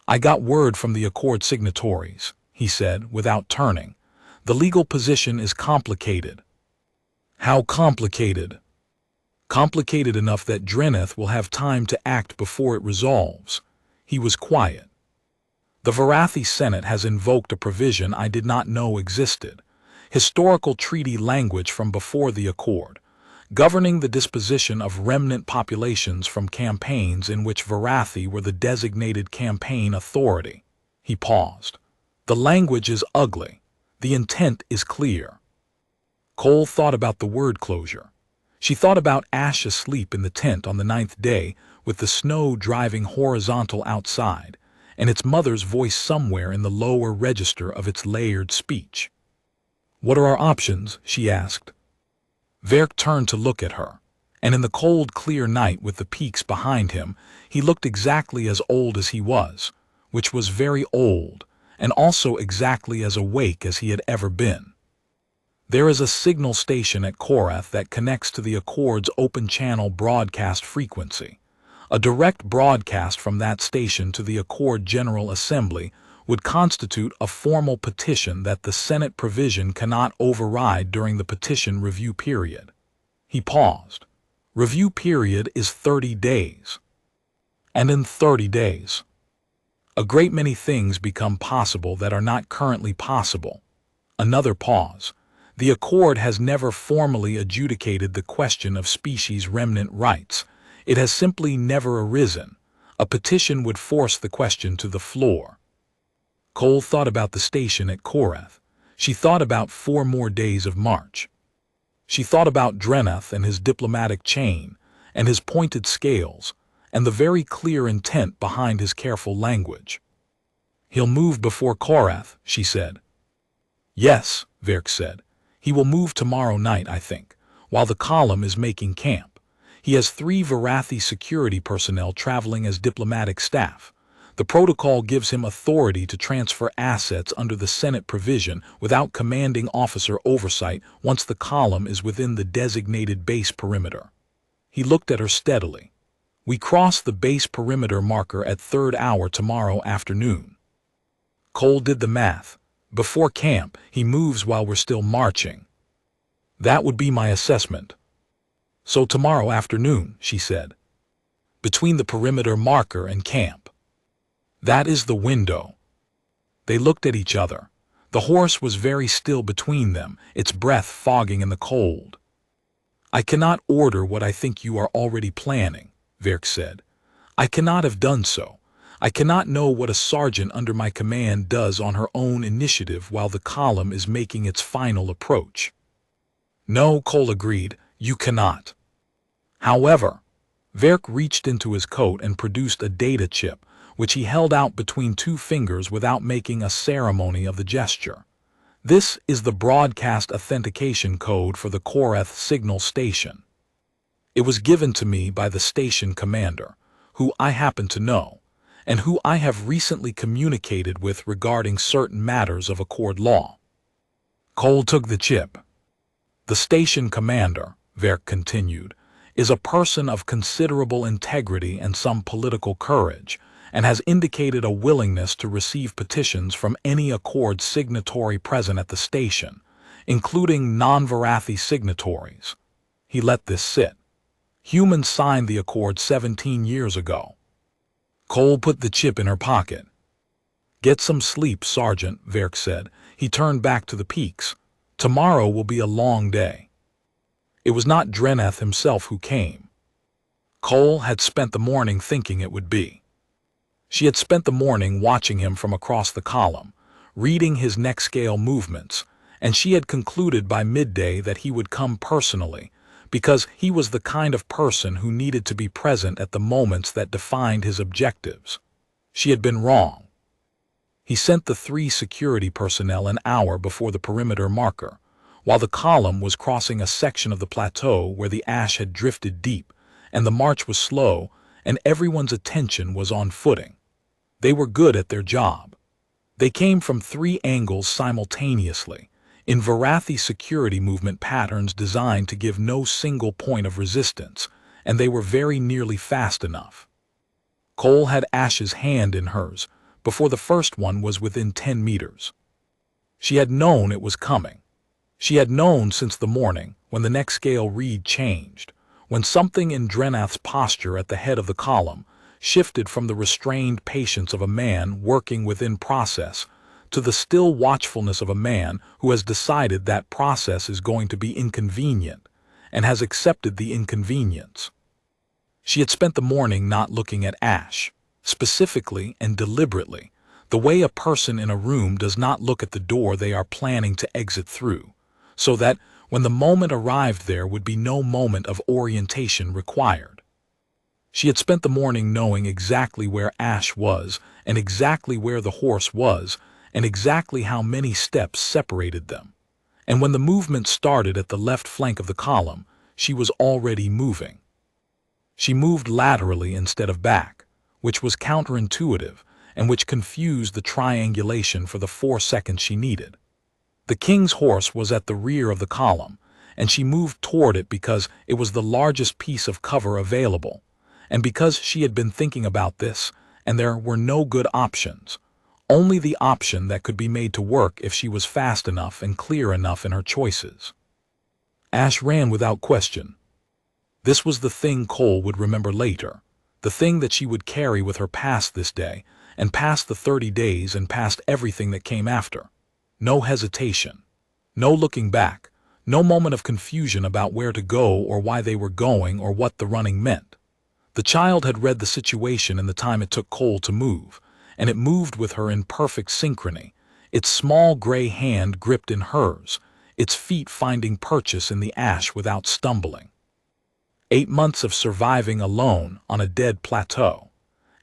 "I got word from the accord signatories," he said, without turning. "The legal position is complicated." "How complicated?" "Complicated enough that Dreneth will have time to act before it resolves." He was quiet. "The Varathi Senate has invoked a provision I did not know existed, historical treaty language from before the accord, governing the disposition of remnant populations from campaigns in which Varathi were the designated campaign authority." He paused. The language is ugly. The intent is clear. Cole thought about the word closure. She thought about Ash asleep in the tent on the 9th day, with the snow driving horizontal outside, and its mother's voice somewhere in the lower register of its layered speech. "What are our options?" she asked. Verk turned to look at her, and in the cold, clear night with the peaks behind him, he looked exactly as old as he was, which was very old, and also exactly as awake as he had ever been. "There is a signal station at Korath that connects to the Accord's open-channel broadcast frequency. A direct broadcast from that station to the Accord General Assembly would constitute a formal petition that the Senate provision cannot override during the petition review period." He paused. "Review period is 30 days. And in 30 days, a great many things become possible that are not currently possible." Another pause. "The Accord has never formally adjudicated the question of species remnant rights. It has simply never arisen. A petition would force the question to the floor." Cole thought about the station at Korath. She thought about 4 more days of march. She thought about Drenath and his diplomatic chain, and his pointed scales, and the very clear intent behind his careful language. "He'll move before Korath," she said. "Yes," Verk said. "He will move tomorrow night, I think, while the column is making camp. He has 3 Varathi security personnel traveling as diplomatic staff. The protocol gives him authority to transfer assets under the Senate provision without commanding officer oversight once the column is within the designated base perimeter." He looked at her steadily. "We cross the base perimeter marker at 3rd hour tomorrow afternoon." Cole did the math. "Before camp, he moves while we're still marching." "That would be my assessment." "So tomorrow afternoon," she said. "Between the perimeter marker and camp. That is the window." They looked at each other. The horse was very still between them, its breath fogging in the cold. "I cannot order what I think you are already planning," Verk said. "I cannot have done so. I cannot know what a sergeant under my command does on her own initiative while the column is making its final approach." "No," Cole agreed, "you cannot." "However," Verk reached into his coat and produced a data chip, which he held out between 2 fingers without making a ceremony of the gesture. "This is the broadcast authentication code for the Korath signal station. It was given to me by the station commander, who I happen to know, and who I have recently communicated with regarding certain matters of Accord law." Cole took the chip. "The station commander," Verk continued, "is a person of considerable integrity and some political courage, and has indicated a willingness to receive petitions from any Accord signatory present at the station, including non-Varathi signatories." He let this sit. "Humans signed the Accord 17 years ago." Cole put the chip in her pocket. "Get some sleep, Sergeant," Verk said. He turned back to the peaks. "Tomorrow will be a long day." It was not Drenath himself who came. Cole had spent the morning thinking it would be. She had spent the morning watching him from across the column, reading his neck-scale movements, and she had concluded by midday that he would come personally, because he was the kind of person who needed to be present at the moments that defined his objectives. She had been wrong. He sent the 3 security personnel an hour before the perimeter marker, while the column was crossing a section of the plateau where the ash had drifted deep, and the march was slow, and everyone's attention was on footing. They were good at their job. They came from 3 angles simultaneously, in Varathi security movement patterns designed to give no single point of resistance, and they were very nearly fast enough. Cole had Ash's hand in hers, before the first one was within 10 meters. She had known it was coming. She had known since the morning, when the next scale read changed, when something in Drenath's posture at the head of the column shifted from the restrained patience of a man working within process to the still watchfulness of a man who has decided that process is going to be inconvenient and has accepted the inconvenience. She had spent the morning not looking at Ash, specifically and deliberately. The way a person in a room does not look at the door they are planning to exit through, so that when the moment arrived there would be no moment of orientation required. She had spent the morning knowing exactly where Ash was, and exactly where the horse was, and exactly how many steps separated them. And when the movement started at the left flank of the column, she was already moving. She moved laterally instead of back, which was counterintuitive, and which confused the triangulation for the 4 seconds she needed. The king's horse was at the rear of the column, and she moved toward it because it was the largest piece of cover available, and because she had been thinking about this, and there were no good options, only the option that could be made to work if she was fast enough and clear enough in her choices. Ash ran without question. This was the thing Cole would remember later, the thing that she would carry with her past this day, and past the 30 days and past everything that came after. No hesitation. No looking back. No moment of confusion about where to go or why they were going or what the running meant. The child had read the situation in the time it took Cole to move, and it moved with her in perfect synchrony, its small gray hand gripped in hers, its feet finding purchase in the ash without stumbling. 8 months of surviving alone on a dead plateau.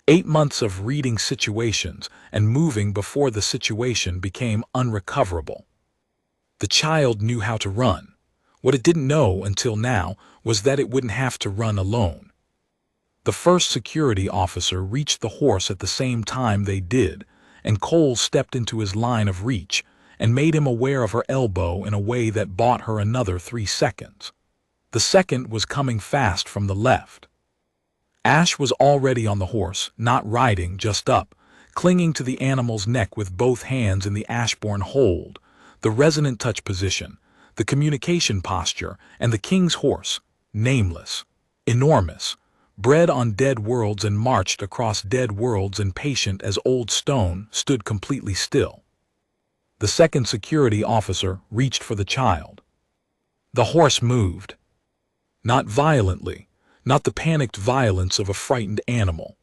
8 months of reading situations and moving before the situation became unrecoverable. The child knew how to run. What it didn't know until now was that it wouldn't have to run alone. The first security officer reached the horse at the same time they did, and Cole stepped into his line of reach and made him aware of her elbow in a way that bought her another 3 seconds. The second was coming fast from the left. Ash was already on the horse, not riding, just up, clinging to the animal's neck with both hands in the Ashborn hold, the resonant touch position, the communication posture, and the king's horse, nameless, enormous, bred on dead worlds and marched across dead worlds and patient as old stone, stood completely still. The second security officer reached for the child. The horse moved. Not violently, not the panicked violence of a frightened animal.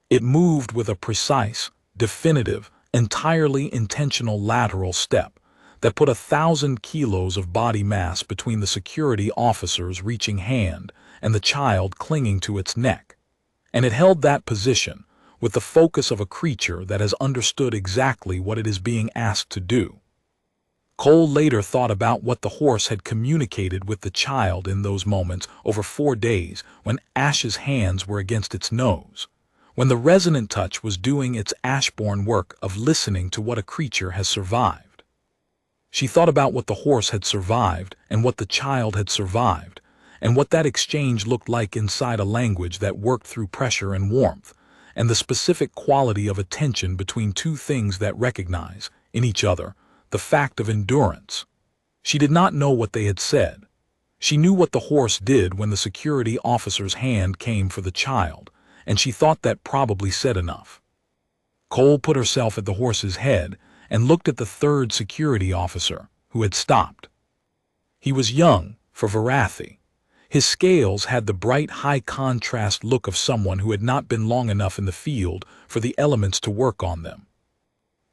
It moved with a precise, definitive, entirely intentional lateral step that put 1,000 kilos of body mass between the security officer's reaching hand and the child clinging to its neck. And it held that position with the focus of a creature that has understood exactly what it is being asked to do. Cole later thought about what the horse had communicated with the child in those moments over 4 days when Ash's hands were against its nose, when the resonant touch was doing its Ashborn work of listening to what a creature has survived. She thought about what the horse had survived and what the child had survived, and what that exchange looked like inside a language that worked through pressure and warmth, and the specific quality of attention between 2 things that recognize, in each other, the fact of endurance. She did not know what they had said. She knew what the horse did when the security officer's hand came for the child, and she thought that probably said enough. Cole put herself at the horse's head and looked at the third security officer, who had stopped. He was young, for Varathi. His scales had the bright, high-contrast look of someone who had not been long enough in the field for the elements to work on them.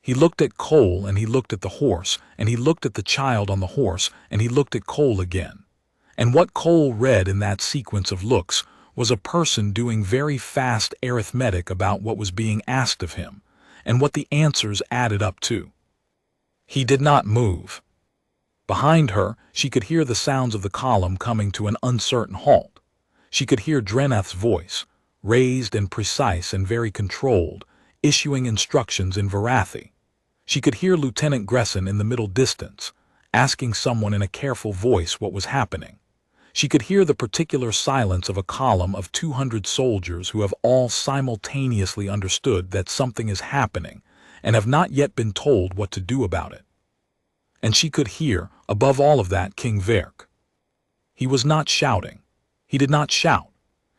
He looked at Cole, and he looked at the horse, and he looked at the child on the horse, and he looked at Cole again. And what Cole read in that sequence of looks was a person doing very fast arithmetic about what was being asked of him, and what the answers added up to. He did not move. Behind her, she could hear the sounds of the column coming to an uncertain halt. She could hear Drenath's voice, raised and precise and very controlled, issuing instructions in Varathi. She could hear Lieutenant Gresson in the middle distance, asking someone in a careful voice what was happening. She could hear the particular silence of a column of 200 soldiers who have all simultaneously understood that something is happening and have not yet been told what to do about it. And she could hear, above all of that, King Verk. He was not shouting. He did not shout.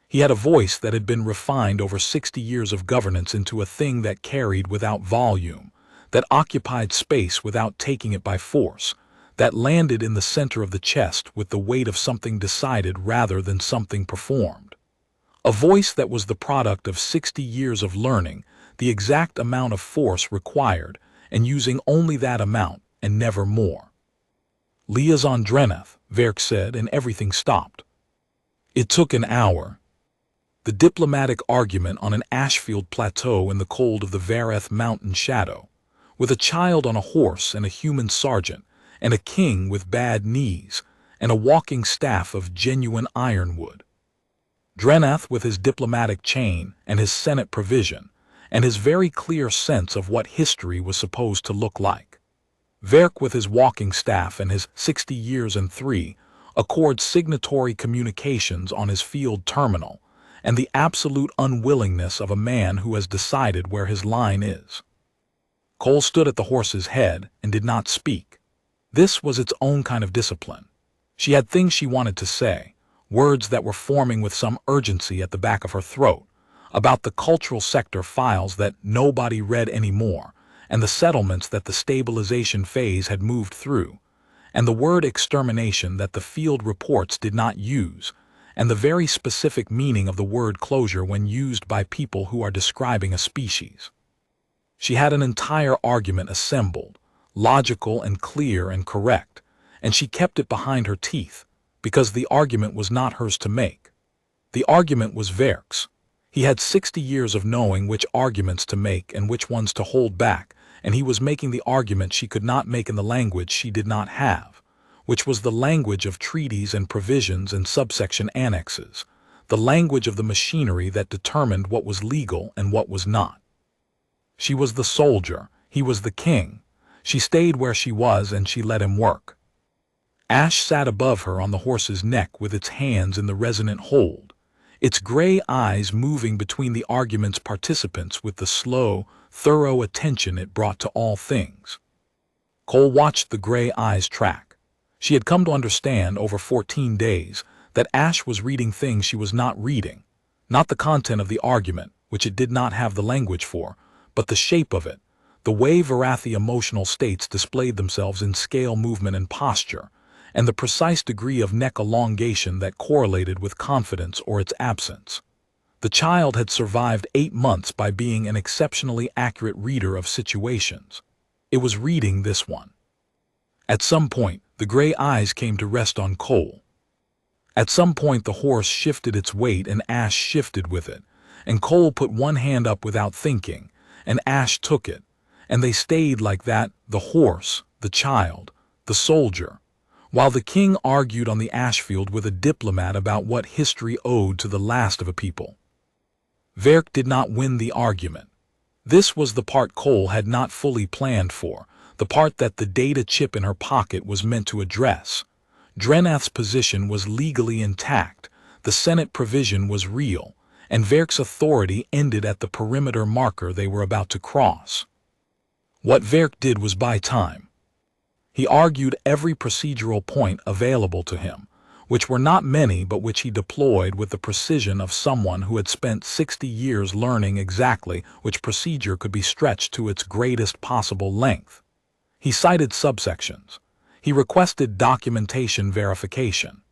He had a voice that had been refined over 60 years of governance into a thing that carried without volume, that occupied space without taking it by force, that landed in the center of the chest with the weight of something decided rather than something performed. A voice that was the product of 60 years of learning the exact amount of force required, and using only that amount and never more. "Liaison Dreneth," Verk said, and everything stopped. It took an hour. The diplomatic argument on an ashfield plateau in the cold of the Vareth mountain shadow, with a child on a horse and a human sergeant, and a king with bad knees, and a walking staff of genuine ironwood. Dreneth with his diplomatic chain and his Senate provision, and his very clear sense of what history was supposed to look like. Verk with his walking staff and his 60 years and 3 accord signatory communications on his field terminal, and the absolute unwillingness of a man who has decided where his line is. Cole stood at the horse's head and did not speak. This was its own kind of discipline. She had things she wanted to say, words that were forming with some urgency at the back of her throat, about the cultural sector files that nobody read anymore, and the settlements that the stabilization phase had moved through, and the word extermination that the field reports did not use, and the very specific meaning of the word closure when used by people who are describing a species. She had an entire argument assembled, logical and clear and correct, and she kept it behind her teeth, because the argument was not hers to make. The argument was Verk's. He had 60 years of knowing which arguments to make and which ones to hold back, and he was making the argument she could not make in the language she did not have, which was the language of treaties and provisions and subsection annexes, the language of the machinery that determined what was legal and what was not. She was the soldier, he was the king. She stayed where she was and she let him work. Ash sat above her on the horse's neck with its hands in the resonant hold, its gray eyes moving between the argument's participants with the slow, thorough attention it brought to all things. Cole watched the gray eyes track. She had come to understand over 14 days that Ash was reading things she was not reading, not the content of the argument, which it did not have the language for, but the shape of it, the way Varathi emotional states displayed themselves in scale movement and posture, and the precise degree of neck elongation that correlated with confidence or its absence. The child had survived 8 months by being an exceptionally accurate reader of situations. It was reading this one. At some point, the gray eyes came to rest on Cole. At some point, the horse shifted its weight and Ash shifted with it, and Cole put one hand up without thinking, and Ash took it, and they stayed like that, the horse, the child, the soldier, while the king argued on the ashfield with a diplomat about what history owed to the last of a people. Verk did not win the argument. This was the part Cole had not fully planned for, the part that the data chip in her pocket was meant to address. Dreneth's position was legally intact, the Senate provision was real, and Verk's authority ended at the perimeter marker they were about to cross. What Verk did was buy time. He argued every procedural point available to him, which were not many but which he deployed with the precision of someone who had spent 60 years learning exactly which procedure could be stretched to its greatest possible length. He cited subsections. He requested documentation verification.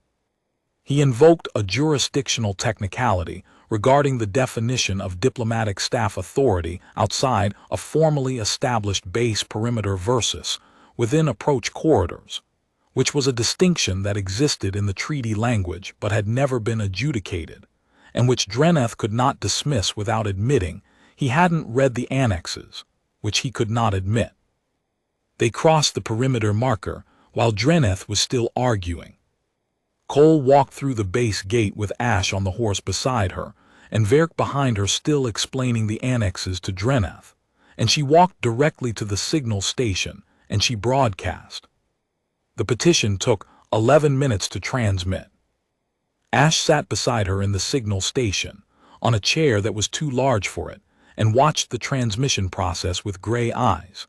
He invoked a jurisdictional technicality regarding the definition of diplomatic staff authority outside a formally established base perimeter versus within approach corridors, which was a distinction that existed in the treaty language but had never been adjudicated, and which Dreneth could not dismiss without admitting he hadn't read the annexes, which he could not admit. They crossed the perimeter marker while Dreneth was still arguing. Cole walked through the base gate with Ash on the horse beside her, and Verk behind her still explaining the annexes to Dreneth, and she walked directly to the signal station, and she broadcast. The petition took 11 minutes to transmit. Ash sat beside her in the signal station, on a chair that was too large for it, and watched the transmission process with gray eyes.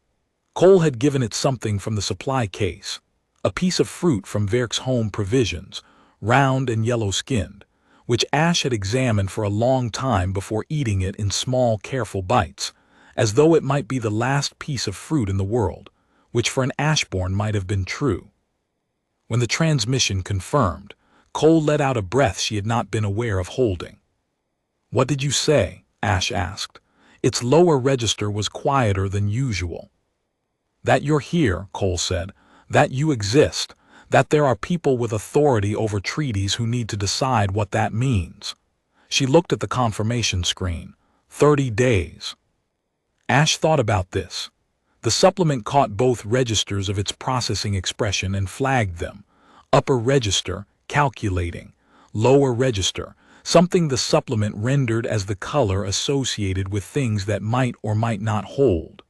Cole had given it something from the supply case, a piece of fruit from Verk's home provisions, round and yellow-skinned, which Ash had examined for a long time before eating it in small, careful bites, as though it might be the last piece of fruit in the world, which for an Ashborn might have been true. When the transmission confirmed, Cole let out a breath she had not been aware of holding. "What did you say?" Ash asked. Its lower register was quieter than usual. "That you're here," Cole said. "That you exist. That there are people with authority over treaties who need to decide what that means." She looked at the confirmation screen. 30 days. Ash thought about this. The supplement caught both registers of its processing expression and flagged them. Upper register, calculating. Lower register, something the supplement rendered as the color associated with things that might or might not hold.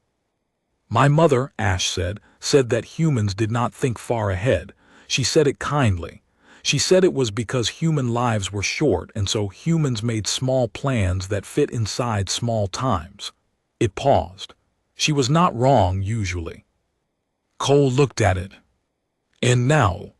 "My mother," Ash said that humans did not think far ahead. She said it kindly. She said it was because human lives were short, and so humans made small plans that fit inside small times. It paused. She was not wrong, usually. Cole looked at it. And now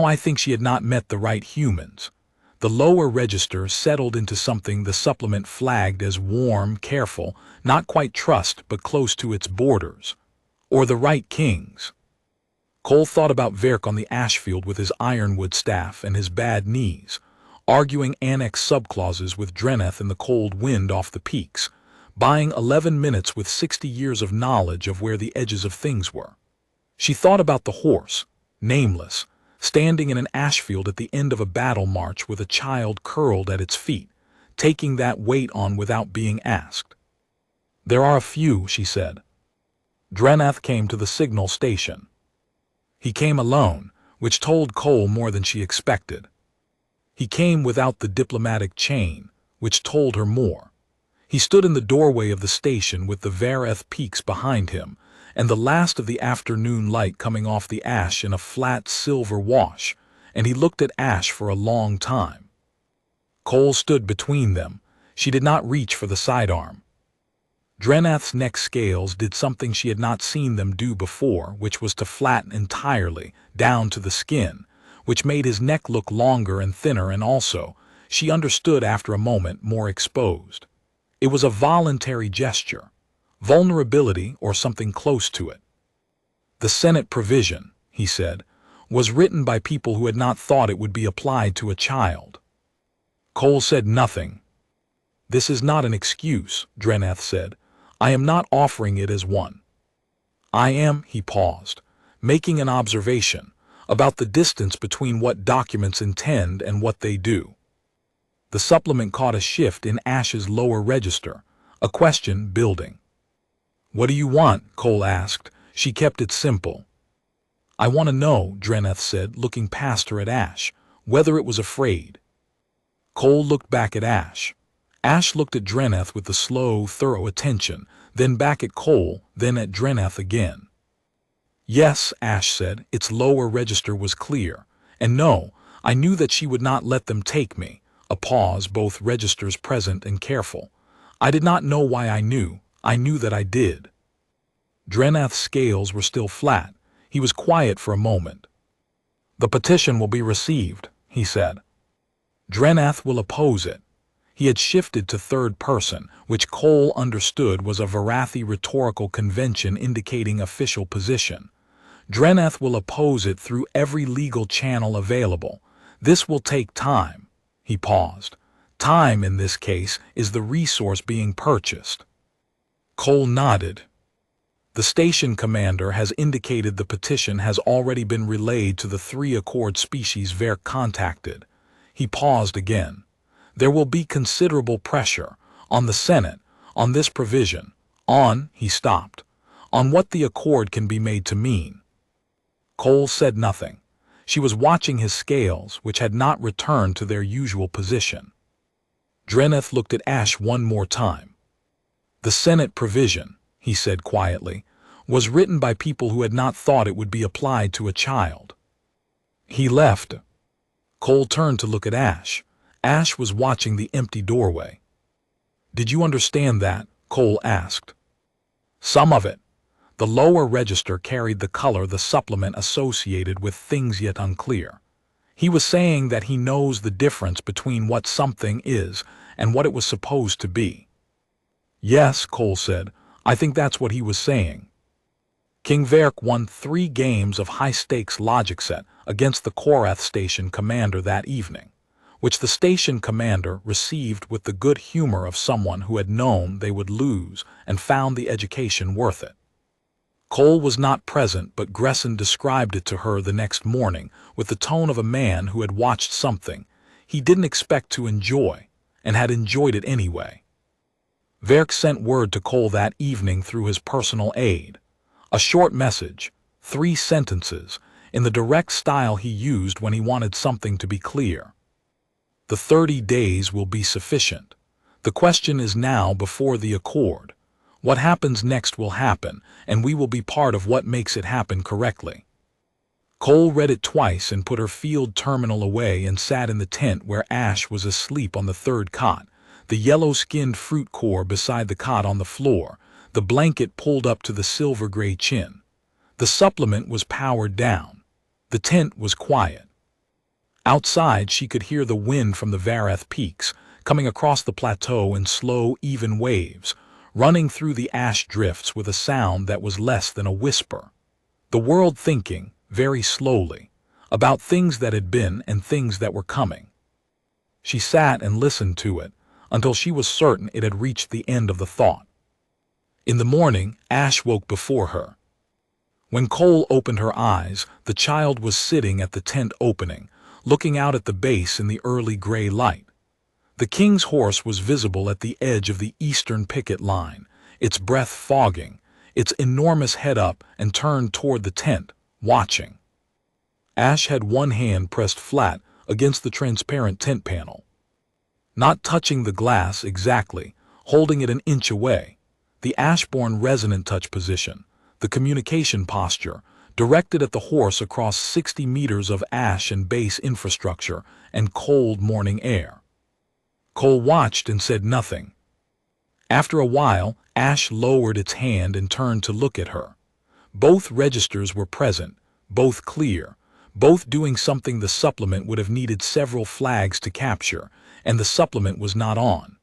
I think she had not met the right humans. The lower register settled into something the supplement flagged as warm, careful, not quite trust, but close to its borders. Or the right kings. Cole thought about Verk on the ashfield with his ironwood staff and his bad knees, arguing annex subclauses with Dreneth in the cold wind off the peaks, buying 11 minutes with 60 years of knowledge of where the edges of things were. She thought about the horse, nameless, standing in an ashfield at the end of a battle march with a child curled at its feet, taking that weight on without being asked. "There are a few," she said. Dreneth came to the signal station. He came alone, which told Cole more than she expected. He came without the diplomatic chain, which told her more. He stood in the doorway of the station with the Vareth peaks behind him, and the last of the afternoon light coming off the ash in a flat silver wash, and he looked at Ash for a long time. Cole stood between them. She did not reach for the sidearm. Dreneth's neck scales did something she had not seen them do before, which was to flatten entirely, down to the skin, which made his neck look longer and thinner, and also, she understood after a moment, more exposed. It was a voluntary gesture. Vulnerability or something close to it. "The Senate provision," he said, "was written by people who had not thought it would be applied to a child." Cole said nothing. "This is not an excuse," Dreneth said. "I am not offering it as one. I am," he paused, "making an observation about the distance between what documents intend and what they do." The supplement caught a shift in Ash's lower register, a question building. "What do you want?" Cole asked. She kept it simple. "I want to know," Dreneth said, looking past her at Ash, "whether it was afraid." Cole looked back at Ash. Ash looked at Dreneth with the slow, thorough attention, then back at Cole, then at Dreneth again. "Yes," Ash said, its lower register was clear. "And no, I knew that she would not let them take me." A pause, both registers present and careful. "I did not know why I knew that I did." Dreneth's scales were still flat. He was quiet for a moment. "The petition will be received," he said. "Dreneth will oppose it." He had shifted to third person, which Cole understood was a Varathi rhetorical convention indicating official position. "Dreneth will oppose it through every legal channel available. This will take time." He paused. "Time, in this case, is the resource being purchased." Cole nodded. "The station commander has indicated the petition has already been relayed to the 3 Accord species Verk contacted." He paused again. "There will be considerable pressure on the Senate, on this provision, on," he stopped, "on what the Accord can be made to mean." Cole said nothing. She was watching his scales, which had not returned to their usual position. Dreneth looked at Ash one more time. "The Senate provision," he said quietly, "was written by people who had not thought it would be applied to a child." He left. Cole turned to look at Ash. Ash was watching the empty doorway. "Did you understand that?" Cole asked. "Some of it." The lower register carried the color the supplement associated with things yet unclear. He was saying that he knows the difference between what something is and what it was supposed to be. "Yes," Cole said, "I think that's what he was saying." King Verk won 3 games of high-stakes logic set against the Korath station commander that evening. which the station commander received with the good humor of someone who had known they would lose and found the education worth it. Cole was not present, but Gresson described it to her the next morning with the tone of a man who had watched something he didn't expect to enjoy and had enjoyed it anyway. Verk sent word to Cole that evening through his personal aide. A short message, 3 sentences, in the direct style he used when he wanted something to be clear. The 30 days will be sufficient. The question is now before the accord. What happens next will happen, and we will be part of what makes it happen correctly. Cole read it twice and put her field terminal away and sat in the tent where Ash was asleep on the 3rd cot, the yellow-skinned fruit core beside the cot on the floor, the blanket pulled up to the silver-gray chin. The supplement was powered down. The tent was quiet. Outside she could hear the wind from the Vareth peaks, coming across the plateau in slow, even waves, running through the ash drifts with a sound that was less than a whisper. The world thinking, very slowly, about things that had been and things that were coming. She sat and listened to it, until she was certain it had reached the end of the thought. In the morning, Ash woke before her. When Cole opened her eyes, the child was sitting at the tent opening, looking out at the base in the early gray light. The king's horse was visible at the edge of the eastern picket line, its breath fogging, its enormous head up and turned toward the tent, watching. Ash had one hand pressed flat against the transparent tent panel. Not touching the glass exactly, holding it an inch away, the Ashborn resonant touch position, the communication posture, directed at the horse across 60 meters of ash and base infrastructure and cold morning air. Cole watched and said nothing. After a while, Ash lowered its hand and turned to look at her. Both registers were present, both clear, both doing something the supplement would have needed several flags to capture, and the supplement was not on.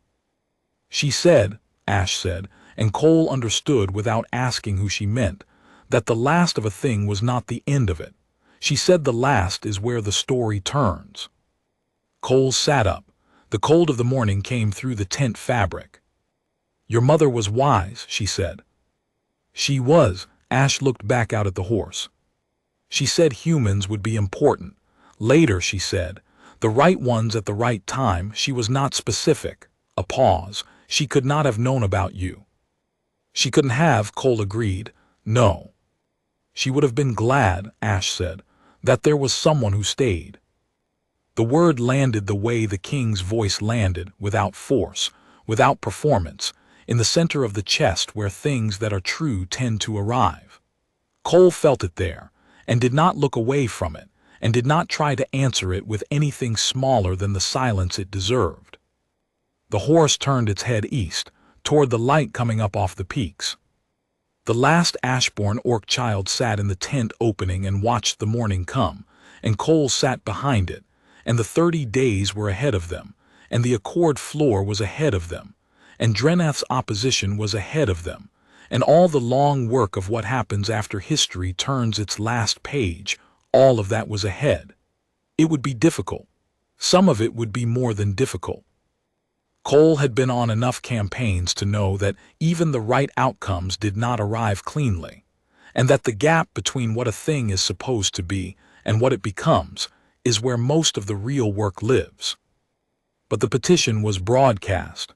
She said, Ash said, and Cole understood without asking who she meant, that the last of a thing was not the end of it. She said the last is where the story turns. Cole sat up. The cold of the morning came through the tent fabric. Your mother was wise, she said. She was. Ash looked back out at the horse. She said humans would be important. Later, she said, the right ones at the right time. She was not specific. A pause. She could not have known about you. She couldn't have, Cole agreed. No. She would have been glad, Ash said, that there was someone who stayed. The word landed the way the king's voice landed, without force, without performance, in the center of the chest where things that are true tend to arrive. Cole felt it there, and did not look away from it, and did not try to answer it with anything smaller than the silence it deserved. The horse turned its head east, toward the light coming up off the peaks. The last Ashborn Orc child sat in the tent opening and watched the morning come, and Cole sat behind it, and the 30 days were ahead of them, and the accord floor was ahead of them, and Dreneth's opposition was ahead of them, and all the long work of what happens after history turns its last page, all of that was ahead. It would be difficult. Some of it would be more than difficult. Cole had been on enough campaigns to know that even the right outcomes did not arrive cleanly, and that the gap between what a thing is supposed to be and what it becomes is where most of the real work lives. But the petition was broadcast.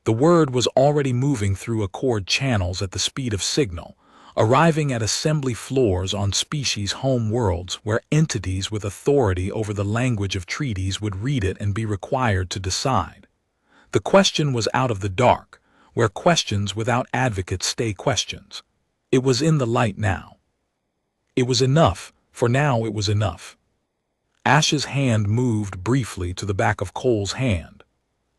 The word was already moving through accord channels at the speed of signal, arriving at assembly floors on species' home worlds where entities with authority over the language of treaties would read it and be required to decide. The question was out of the dark, where questions without advocates stay questions. It was in the light now. It was enough, for now it was enough. Ash's hand moved briefly to the back of Cole's hand.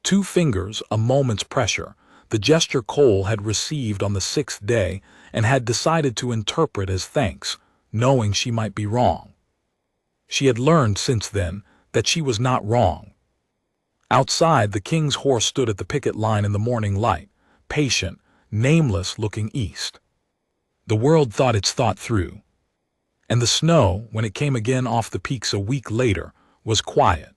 2 fingers, a moment's pressure, the gesture Cole had received on the 6th day and had decided to interpret as thanks, knowing she might be wrong. She had learned since then that she was not wrong. Outside, the king's horse stood at the picket line in the morning light, patient, nameless, looking east. The world thought its thought through. And the snow, when it came again off the peaks a week later, was quiet.